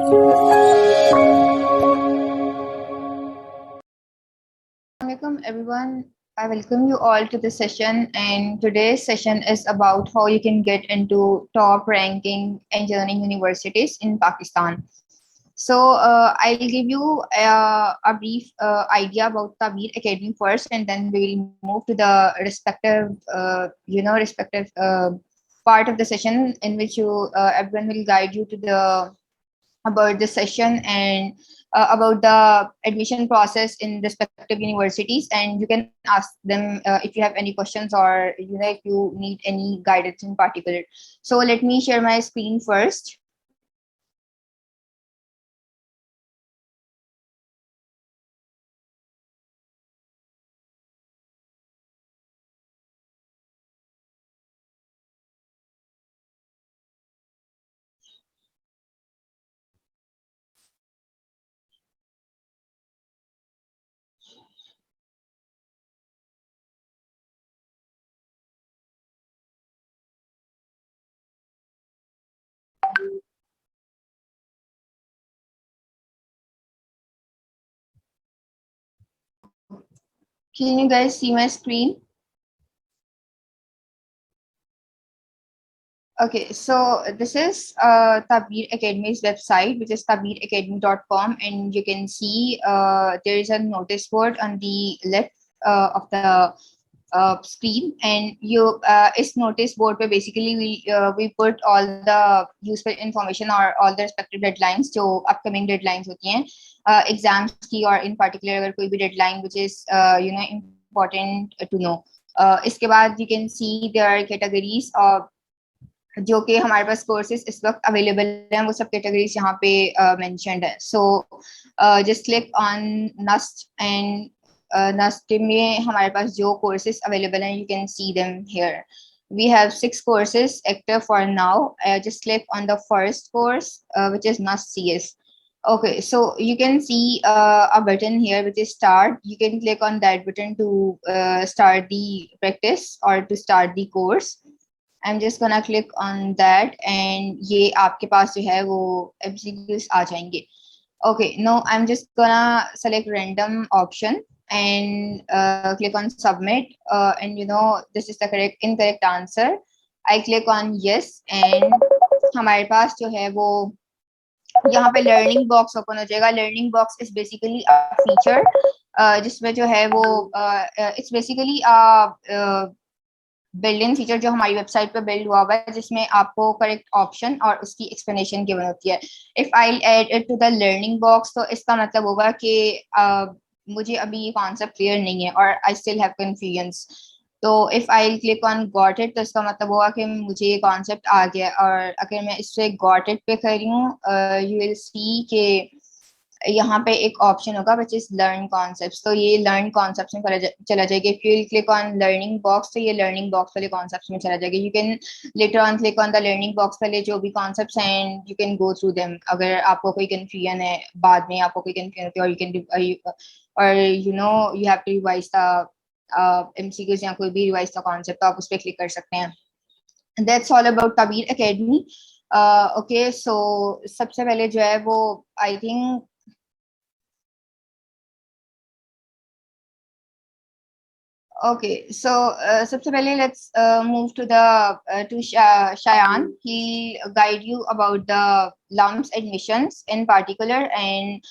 Assalamualaikum everyone. I welcome you all to this session, and today's session is about how you can get into top ranking engineering universities in Pakistan. I'll give you a brief idea about Tabir Academy first, and then we will move to the respective part of the session in which everyone will guide you to the about the session and about the admission process in respective universities, and you can ask them if you have any questions or if you need any guidance in particular. So let me share my screen first. Can you guys see my screen? Okay, so this is Tabir Academy's website, which is tabiracademy.com, and you can see there is a notice board on the left of the screen, and इस notice board पे basically we put all the useful information or all the respective deadlines जो upcoming deadlines होती हैं exams की, और in particular अगर कोई भी deadline which is important to know. इसके बाद you can see there are categories जो कि हमारे पास कोर्सेज इस वक्त अवेलेबल हैं, वो सब कैटेगरीज यहाँ पे मेंशन्ड है. So just click on Nast, and Nast में हमारे पास जो कोर्सेज अवेलेबल हैं, you can see them here. We have 6 courses active for now. Just click on the first course, which is NUST CS. Okay, so you can see a button here which is start. You can click on that button to start the practice or to start the course. I'm just gonna click on that, and ये आपके पास जो है वो MCQs आ जाएंगे. Okay, now I'm just gonna select random option and click on submit, and this is the incorrect answer. I click on yes, and हमारे पास जो है वो यहाँ पे लर्निंग बॉक्स ओपन हो जाएगा. Learning box is basically a feature जिसमें जो है वो it's basically build in feature जो हमारी वेबसाइट पे बिल्ड हुआ है, जिसमें आपको करेक्ट ऑप्शन और उसकी एक्सप्लेनेशन गिवन होती है. If I add it to the learning box, तो इसका मतलब होगा कि मुझे अभी ये कॉन्सेप्ट क्लियर नहीं है और आई स्टिल हैव कंफ्यूजन्स. तो if I click on got it, तो इसका मतलब होगा कि मुझे ये कॉन्सेप्ट आ गया. और अगर मैं इससे गॉट इट पे कर रही हूँ, यू विल सी के यहाँ पे एक ऑप्शन होगा विच इज लर्न कॉन्सेप्ट्स. तो ये लर्न कॉन्सेप्ट्स में चला जाएगा. If you click on learning box, तो ये लर्निंग बॉक्स वाले कॉन्सेप्ट्स में चला जाएगा. You can later on click on the learning box वाले जो भी कॉन्सेप्ट्स हैं, and you can go through them. अगर आपको कोई कंफ्यूजन है, बाद में आपको कोई कंफ्यूजन होती है, और you have to revise the MCQs या कोई भी रिवाइज द कॉन्सेप्ट, तो आप उस पर क्लिक कर सकते हैं. That's all about Tabir Academy. Okay, so सबसे पहले जो है वो आई थिंक Okay, so सबसे पहले let's move to Shayan. He'll guide you about the LUMS admissions in particular, and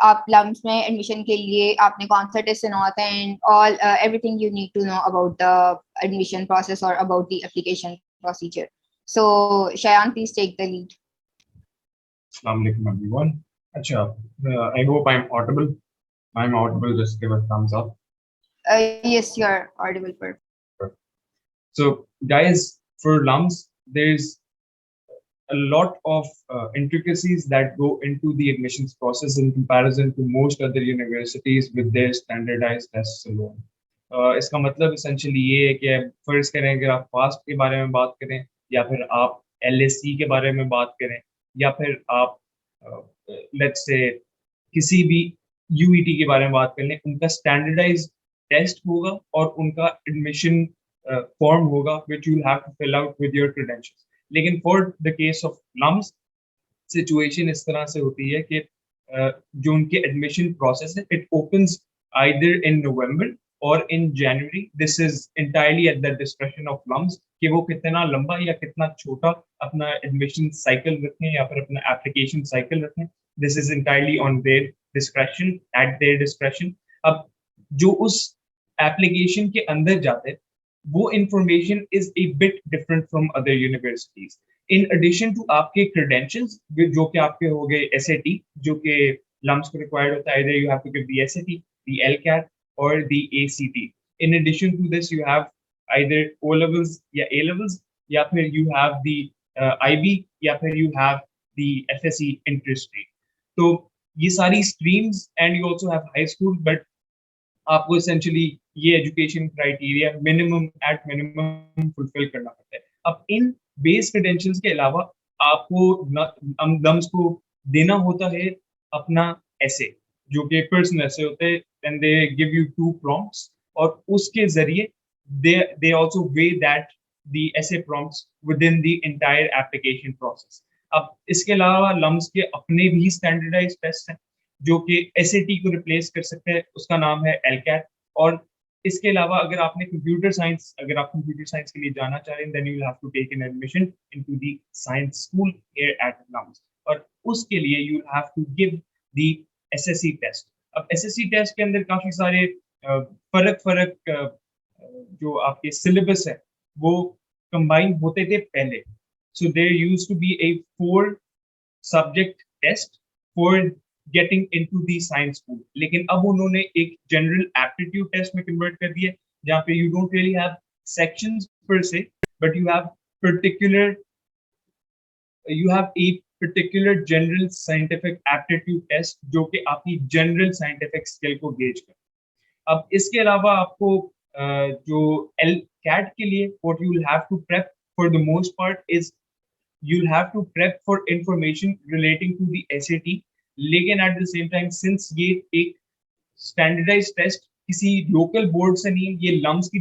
आप LUMS में admission के लिए आपने कौन सा test देना होता है, and all everything you need to know about the admission process or about the application procedure. So Shayan, please take the lead. Assalamualaikum everyone. Acha, I hope I'm audible. I'm audible. Just give a thumbs up. Yes, you're audible. Perfect. So, guys, for LUMS, there's a lot of intricacies that go into the admissions process in comparison to most other universities with their standardized tests alone. इसका मतलब essentially ये है कि फर्ज करें अगर आप fast के बारे में बात करें, या फिर आप LSC के बारे में बात करें, या फिर आप let's say किसी भी UET के बारे में बात कर लें, उनका standardized टेस्ट होगा और उनका एडमिशन फॉर्म होगा which you will have to fill out with your credentials. लेकिन for the case of LUMS, situation इस तरह से होती है कि जो उनके एडमिशन प्रोसेस है it opens either in November और in January. This is entirely at the discretion of LUMS कि वो कितना लंबा या कितना छोटा अपना एडमिशन साइकिल रखें या फिर अपना एप्लीकेशन साइकिल रखें. This is entirely on their discretion, at their discretion. अब जो उस एप्लीकेशन के अंदर जाते हैं वो information is a bit different from other universities. In addition to आपके क्रेडेंशियल्स जो कि आपके हो गए एसएटी जो कि लम्स को रिक्वायर्ड होता है, either you have to give the SAT, the LCAT or the ACT. In addition to this you have either O levels या A levels या फिर you have the IB या फिर you have the FSC interest rate. तो ये सारी streams and you also have high school, but आपको essentially ये education criteria minimum at minimum fulfil करना पड़ता है. अब इन बेस क्रेडेंशियल्स के अलावा आपको लम्स को देना होता है अपना ऐसे जो कि पर्सनल ऐसे होते हैं, and they give you 2 prompts और उसके जरिए they also weigh that the essay prompts within the entire application process. अब इसके अलावा लम्स के अपने भी स्टैंडर्डाइज टेस्ट हैं जो कि एसएटी को रिप्लेस कर सकते हैं, उसका नाम है एलकैट. और इसके अलावा अगर आपने कंप्यूटर साइंस के लिए जाना चाह रहे हैं then you will have to take an admission into the science school here at LUMS, और उसके लिए you will have to give the SSC test. अब एसएससी टेस्ट के अंदर काफी सारे फर्क फर्क जो आपके सिलेबस है वो कंबाइन होते थे पहले. So there used to be a 4 subject test for getting into the science school, लेकिन अब उन्होंने एक जनरल एप्टीट्यूड टेस्ट में कन्वर्ट कर दिया जहाँ पे you don't really have sections पर से, but you have particular you have a particular general scientific aptitude test जो कि आपकी जनरल साइंटिफिक स्किल को गेज कर. अब इसके अलावा आपको जो एल कैट के लिए what you will have to prep for the most part is you'll have to prep for information relating to the SAT. लेकिन at the same time since ये एक standardized test किसी लोकल बोर्ड से नहीं, ये lumps की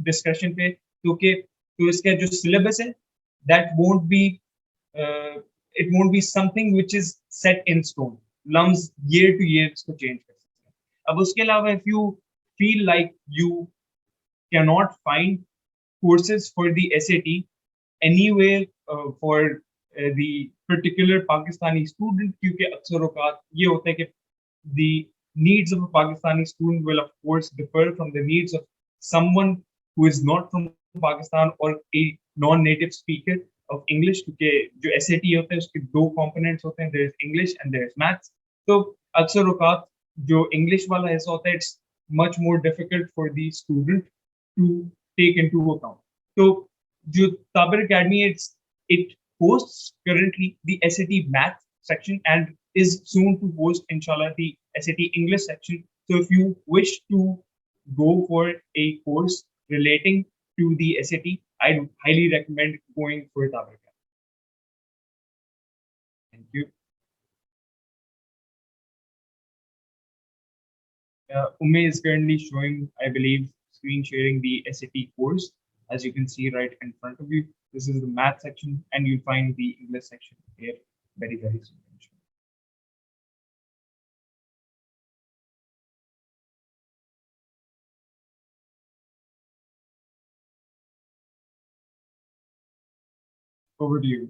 discussion पे तो इसका जो सिलेबस है that won't be it won't be something which is set in stone. LUMS year to year इसको चेंज कर सकते हैं. अब उसके अलावा if you feel like you cannot find courses for the SAT anywhere for the particular Pakistani student, क्योंकि अक्सर औकात ये होता है कि the needs of a Pakistani student will of course differ from the needs of someone who is not from Pakistan or a non-native speaker of English, क्योंकि जो SAT होता है उसके 2 components होते हैं, there is English and there is maths. तो अक्सर औकात जो English वाला हिस्सा होता है it's much more difficult for the student to take into account. तो जो Taber Academy it hosts currently the SAT math section and is soon to host inshallah the SAT English section. So if you wish to go for a course relating to the SAT, I highly recommend going for Taber Academy. Thank you. Ume is currently showing, I believe, screen sharing the SAT course. As you can see right in front of you, this is the math section, and you'll find the English section here very, very soon. Over to you.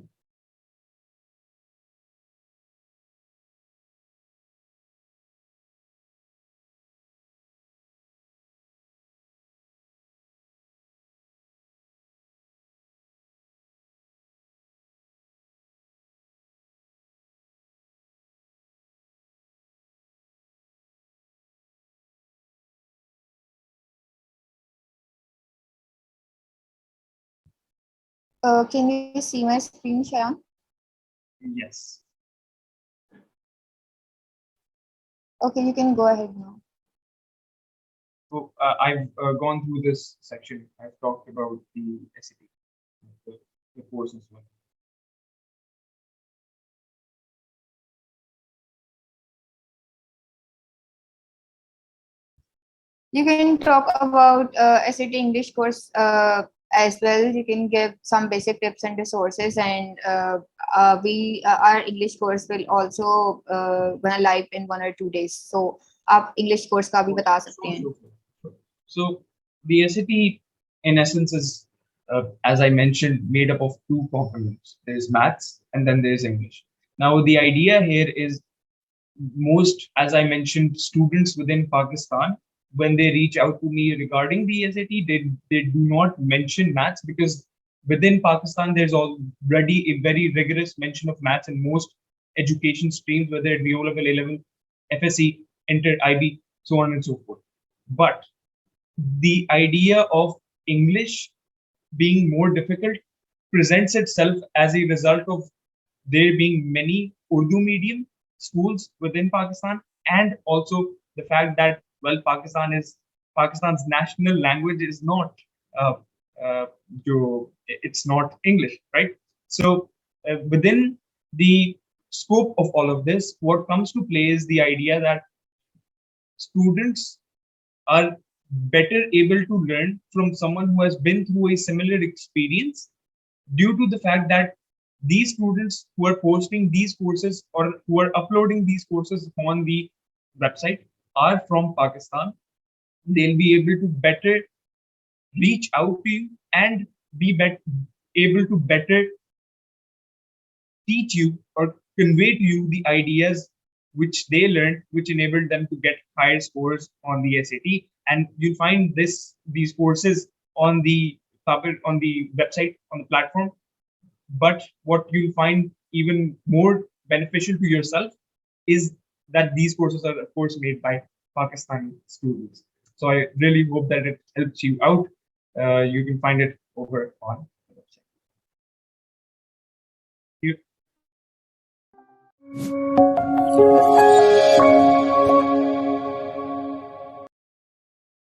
Can you see my screen, Shayan? Yes. Okay, you can go ahead now. So I've gone through this section. I've talked about the SAT, the course as well. You can talk about SAT English course as well. You can give some basic tips and resources, and we our English course will also gonna live in 1 or 2 days. So आप English course का भी बता सकते हैं. So the SAT, in essence, is, as I mentioned, made up of two components. There's maths and then there's English. Now, the idea here is most, as I mentioned, students within Pakistan, when they reach out to me regarding the SAT, they do not mention maths because within Pakistan, there's already a very rigorous mention of maths in most education streams, whether it be O level, A level, FSC, Inter, IB, so on and so forth. But the idea of English being more difficult presents itself as a result of there being many Urdu medium schools within Pakistan, and also the fact that, well, Pakistan's national language is not uh, uh, it's not English, right? So within the scope of all of this, what comes to play is the idea that students are better able to learn from someone who has been through a similar experience, due to the fact that these students who are posting these courses or who are uploading these courses on the website are from Pakistan. They'll be able to better reach out to you and be able to better teach you or convey to you the ideas which they learned, which enabled them to get higher scores on the SAT. And you'll find these courses on the on the website, on the platform. But what you'll find even more beneficial to yourself is that these courses are, of course, made by Pakistani students. So I really hope that it helps you out. You can find it over on the website. Thank you.